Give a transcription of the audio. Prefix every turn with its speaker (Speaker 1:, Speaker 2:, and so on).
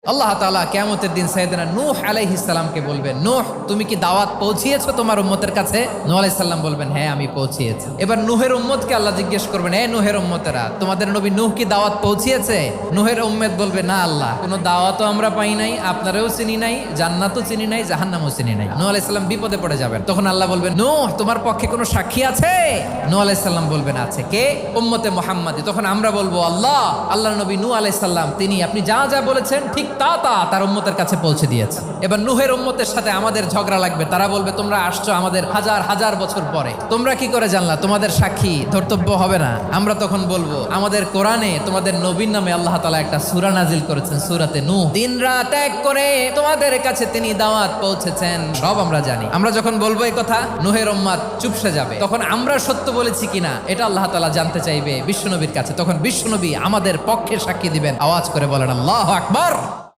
Speaker 1: আল্লাহ তাআলা কিয়ামতের দিন সাইয়েদনা নূহ আলাইহিস সালামকে বলবেন, নূহ তুমি কি দাওয়াত পৌঁছিয়েছো তোমার উম্মতের কাছে? নূহ আলাইহিস সালাম বলবেন, হ্যাঁ আমি পৌঁছিয়েছি। এবার নূহের উম্মতকে আল্লাহ জিজ্ঞেস করবেন, হে নূহের উম্মতেরা, তোমাদের নবী নূহ কি দাওয়াত পৌঁছিয়েছে? নূহের উম্মত বলবে, না আল্লাহ, কোনো দাওয়াতও আমরা পাই নাই, আপনারাও চিনি নাই, জান্নাতও চিনি নাই, জাহান্নামও চিনি নাই। নূহ আলাইহিস সালাম বিপদে পড়ে যাবেন। তখন আল্লাহ বলবেন, নূহ তোমার পক্ষে কোনো সাক্ষী আছে? নূহ আলাইহিস সালাম বলবেন, আছে। কে? উম্মতে মুহাম্মাদি। তখন আমরা বলবো, আল্লাহ, আল্লাহর নবী নূহ আলাইহিস সালাম তিনি আপনি যা যা বলেছেন ঠিক তা তার উম্মতের কাছে পৌঁছে দিয়েছে। এবার নূহের উম্মতের সাথে আমাদের ঝগড়া লাগবে। তারা বলবে, তোমরা আসছো আমাদের হাজার হাজার বছর পরে, তোমরা কি করে জানলা? তোমাদের সাক্ষী ধর্তব্য হবে না? আমরা তখন বলবো, আমাদের কোরআনে তোমাদের নবীর নামে আল্লাহ তাআলা একটা সূরা নাজিল করেছেন, সূরাতে নূহ। দিন রাত এক করে তোমাদের কাছে তিনি দাওয়াত পৌঁছেছেন, সব আমরা জানি। আমরা যখন বলবো এই কথা, নূহের উম্মত চুপসে যাবে। তখন আমরা সত্য বলেছি কিনা এটা আল্লাহ তাআলা জানতে চাইবে বিশ্বনবীর কাছে। তখন বিশ্বনবী আমাদের পক্ষে সাক্ষী দিবেন। আওয়াজ করে বলেন আল্লাহু আকবার।